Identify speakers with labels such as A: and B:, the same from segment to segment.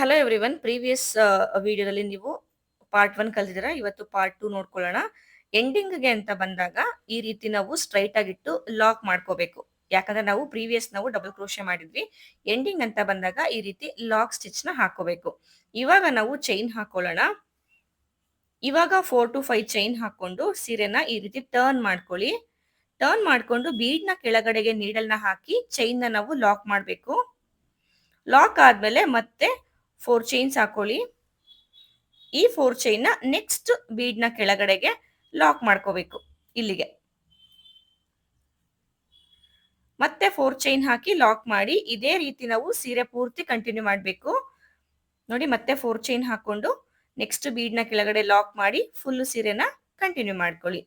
A: Hello everyone. Previous ವಿಡಿಯೋದಲ್ಲಿ ನೀವು part 1 ಕಲ್ತಿದ್ದೀರಾ. ಇವತ್ತು ಪಾರ್ಟ್ 2 ನೋಡ್ಕೊಳ್ಳೋಣ. ಎಂಡಿಂಗ್ಗೆ ಅಂತ ಬಂದಾಗ ಈ ರೀತಿ ನಾವು ಸ್ಟ್ರೈಟ್ ಆಗಿಟ್ಟು ಲಾಕ್ ಮಾಡ್ಕೋಬೇಕು. ಯಾಕಂದ್ರೆ ನಾವು ಡಬಲ್ ಕ್ರೋಶೆ ಮಾಡಿದ್ವಿ. ಎಂಡಿಂಗ್ ಅಂತ ಬಂದಾಗ ಈ ರೀತಿ ಲಾಕ್ ಸ್ಟಿಚ್ ನ ಹಾಕೋಬೇಕು. ಇವಾಗ ನಾವು ಚೈನ್ ಹಾಕೊಳ್ಳೋಣ. ಇವಾಗ 4 to 5 ಚೈನ್ ಹಾಕೊಂಡು ಸೀರೆನ ಈ ರೀತಿ ಟರ್ನ್ ಮಾಡ್ಕೊಳ್ಳಿ. ಟರ್ನ್ ಮಾಡ್ಕೊಂಡು ಬೀಡ್ ನ ಕೆಳಗಡೆಗೆ ನೀಡಲ್ ನ ಹಾಕಿ ಚೈನ್ ನ ನಾವು ಲಾಕ್ ಮಾಡಬೇಕು. ಲಾಕ್ ಆದ್ಮೇಲೆ ಮತ್ತೆ 4 ಚೈನ್ಸ್ ಹಾಕೊಳ್ಳಿ. ಈ 4 ಚೈನ್ ನ ನೆಕ್ಸ್ಟ್ ಬೀಡ್ ನ ಕೆಳಗಡೆಗೆ ಲಾಕ್ ಮಾಡ್ಕೋಬೇಕು. ಇಲ್ಲಿಗೆ ಮತ್ತೆ 4 ಚೈನ್ ಹಾಕಿ ಲಾಕ್ ಮಾಡಿ ಇದೇ ರೀತಿ ನಾವು ಸೀರೆ ಪೂರ್ತಿ ಕಂಟಿನ್ಯೂ ಮಾಡಬೇಕು. ನೋಡಿ, ಮತ್ತೆ 4 ಚೈನ್ ಹಾಕೊಂಡು ನೆಕ್ಸ್ಟ್ ಬೀಡ್ ನ ಕೆಳಗಡೆ ಲಾಕ್ ಮಾಡಿ ಫುಲ್ ಸೀರೆನ ಕಂಟಿನ್ಯೂ ಮಾಡ್ಕೊಳ್ಳಿ.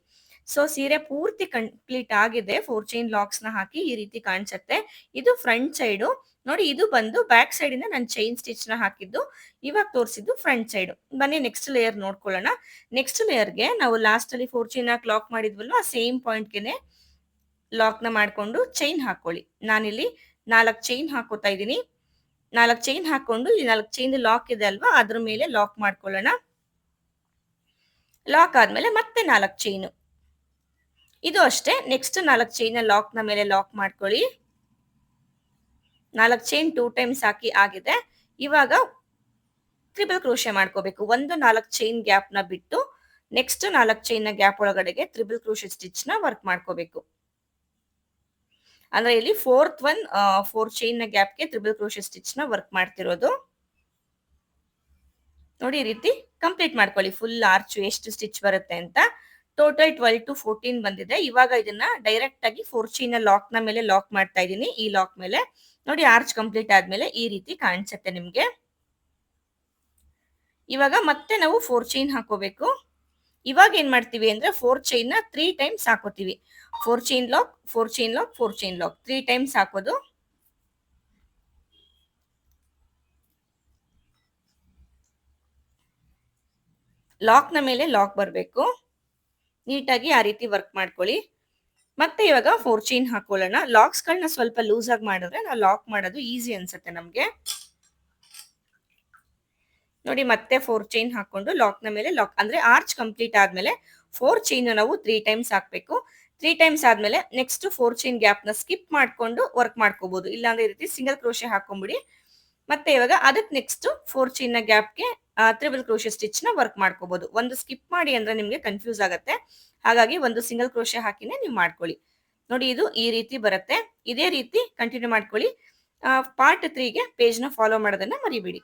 A: ಸೊ ಸೀರೆ ಪೂರ್ತಿ ಕಂಪ್ಲೀಟ್ ಆಗಿದೆ. 4 ಚೈನ್ ಲಾಕ್ಸ್ ನ ಹಾಕಿ ಈ ರೀತಿ ಕಾಣಿಸುತ್ತೆ. ಇದು ಫ್ರಂಟ್ ಸೈಡು. ನೋಡಿ, ಇದು ಬಂದು ಬ್ಯಾಕ್ ಸೈಡ್ ಇಂದ ನಾನು ಚೈನ್ ಸ್ಟಿಚ್ ನ ಹಾಕಿದ್ದು. ಇವಾಗ ತೋರಿಸಿದ್ದು ಫ್ರಂಟ್ ಸೈಡ್. ಬನ್ನಿ ನೆಕ್ಸ್ಟ್ ಲೇಯರ್ ನೋಡ್ಕೊಳ್ಳೋಣ. ನೆಕ್ಸ್ಟ್ ಲೇಯರ್ಗೆ ನಾವು ಲಾಸ್ಟ್ ಅಲ್ಲಿ 4 ಚೈನ್ ಹಾಕಿ ಲಾಕ್ ಮಾಡಿದ್ವಲ್ವ, ಆ ಸೇಮ್ ಪಾಯಿಂಟ್ಗೆನೆ ಲಾಕ್ ನ ಮಾಡ್ಕೊಂಡು ಚೈನ್ ಹಾಕೊಳ್ಳಿ. ನಾನಿಲ್ಲಿ 4 ಚೈನ್ ಹಾಕೋತಾ ಇದ್ದೀನಿ. 4 ಚೈನ್ ಹಾಕೊಂಡು ಈ 4 ಚೈನ್ ಲಾಕ್ ಇದೆ ಅಲ್ವಾ, ಅದ್ರ ಮೇಲೆ ಲಾಕ್ ಮಾಡ್ಕೊಳ್ಳೋಣ. ಲಾಕ್ ಆದ್ಮೇಲೆ ಮತ್ತೆ 4 ಚೈನು. ಇದು ಅಷ್ಟೇ. ನೆಕ್ಸ್ಟ್ 4 ಚೈನ್ ಲಾಕ್ ನ ಮೇಲೆ ಲಾಕ್ ಮಾಡ್ಕೊಳ್ಳಿ. 4 ಚೈನ್ 2 ಟೈಮ್ಸ್ ಹಾಕಿ ಆಗಿದೆ. ಇವಾಗ ಟ್ರಿಬಲ್ ಕ್ರೋಶೆ ಮಾಡ್ಕೋಬೇಕು. ಒಂದು 4 ಚೈನ್ ಗ್ಯಾಪ್ ನ ಬಿಟ್ಟು ನೆಕ್ಸ್ಟ್ 4 ಚೈನ್ ನ ಗ್ಯಾಪ್ ಒಳಗಡೆಗೆ ಟ್ರಿಬಲ್ ಕ್ರೋಶೆ ಸ್ಟಿಚ್ ನ ವರ್ಕ್ ಮಾಡ್ಕೋಬೇಕು. ಅಂದ್ರೆ ಇಲ್ಲಿ 4 ಚೈನ್ ನ ಗ್ಯಾಪ್ಗೆ ಟ್ರಿಬಲ್ ಕ್ರೋಶೆ ಸ್ಟಿಚ್ ನ ವರ್ಕ್ ಮಾಡ್ತಿರೋದು. ನೋಡಿ, ಈ ರೀತಿ ಕಂಪ್ಲೀಟ್ ಮಾಡ್ಕೊಳ್ಳಿ. ಫುಲ್ ಆರ್ಚ್ ಎಷ್ಟು ಸ್ಟಿಚ್ ಬರುತ್ತೆ ಅಂತ. ಟೋಟಲ್ 12 to 14 ಬಂದಿದೆ. ಇವಾಗ ಇದನ್ನ ಡೈರೆಕ್ಟ್ ಆಗಿ 4 ಚೈನ್ ಲಾಕ್ ನ ಮೇಲೆ ಲಾಕ್ ಮಾಡ್ತಾ ಇದ್ದೀನಿ. ಈ ಲಾಕ್ ಮೇಲೆ ನೋಡಿ, ಆರ್ಚ್ ಕಂಪ್ಲೀಟ್ ಆದ್ಮೇಲೆ ಈ ರೀತಿ ಕಾಣಿಸುತ್ತೆ ನಿಮ್ಗೆ. ಇವಾಗ ಮತ್ತೆ ನಾವು 4 ಚೈನ್ ಹಾಕೋಬೇಕು. ಇವಾಗ ಏನ್ ಮಾಡ್ತೀವಿ ಅಂದ್ರೆ 4 ಚೈನ್ ನ 3 ಟೈಮ್ಸ್ ಹಾಕೋತೀವಿ. 4 chain lock, 4 chain lock, 4 chain lock 3 times ಹಾಕೋದು. ಲಾಕ್ ನ ಮೇಲೆ ಲಾಕ್ ಬರಬೇಕು. ನೀಟಾಗಿ ಆ ರೀತಿ ವರ್ಕ್ ಮಾಡ್ಕೊಳ್ಳಿ. ಮತ್ತೆ ಇವಾಗ 4 ಚೈನ್ ಹಾಕೊಳ್ಳೋಣ. ಲಾಕ್ಸ್ ಗಳನ್ನ ಸ್ವಲ್ಪ ಲೂಸ್ ಆಗಿ ಮಾಡಿದ್ರೆ ನಾವು ಲಾಕ್ ಮಾಡೋದು ಈಸಿ ಅನ್ಸುತ್ತೆ ನಮ್ಗೆ. ನೋಡಿ, ಮತ್ತೆ 4 ಚೈನ್ ಹಾಕೊಂಡು ಲಾಕ್ ನ ಮೇಲೆ ಲಾಕ್, ಅಂದ್ರೆ ಆರ್ಚ್ ಕಂಪ್ಲೀಟ್ ಆದ್ಮೇಲೆ 4 ಚೈನ್ ನಾವು 3 ಟೈಮ್ಸ್ ಹಾಕ್ಬೇಕು. 3 ಟೈಮ್ಸ್ ಆದ್ಮೇಲೆ ನೆಕ್ಸ್ಟ್ 4 ಚೈನ್ ಗ್ಯಾಪ್ ನ ಸ್ಕಿಪ್ ಮಾಡ್ಕೊಂಡು ವರ್ಕ್ ಮಾಡ್ಕೋಬಹುದು. ಇಲ್ಲಾಂದ್ರೆ ಈ ರೀತಿ ಸಿಂಗಲ್ ಕ್ರೋಶೆ ಹಾಕೊಂಡ್ಬಿಡಿ. ಮತ್ತೆ ಇವಾಗ ಅದಕ್ಕೆ ನೆಕ್ಸ್ಟ್ 4 ಚೈನ್ ನ ಗ್ಯಾಪ್ಗೆ ಟ್ರಿಬಲ್ ಕ್ರೋಶೆ ಸ್ಟಿಚ್ ನ ವರ್ಕ್ ಮಾಡ್ಕೋಬಹುದು. ಒಂದು ಸ್ಕಿಪ್ ಮಾಡಿ ಅಂದ್ರೆ ನಿಮ್ಗೆ ಕನ್ಫ್ಯೂಸ್ ಆಗುತ್ತೆ. ಹಾಗಾಗಿ ಒಂದು ಸಿಂಗಲ್ ಕ್ರೋಶೆ ಹಾಕಿನೇ ನೀವು ಮಾಡ್ಕೊಳ್ಳಿ. ನೋಡಿ, ಇದು ಈ ರೀತಿ ಬರುತ್ತೆ. ಇದೇ ರೀತಿ ಕಂಟಿನ್ಯೂ ಮಾಡ್ಕೊಳ್ಳಿ. ಪಾರ್ಟ್ 3 ಗೆ ಪೇಜ್ ನ ಫಾಲೋ ಮಾಡೋದನ್ನ ಮರಿಬೇಡಿ.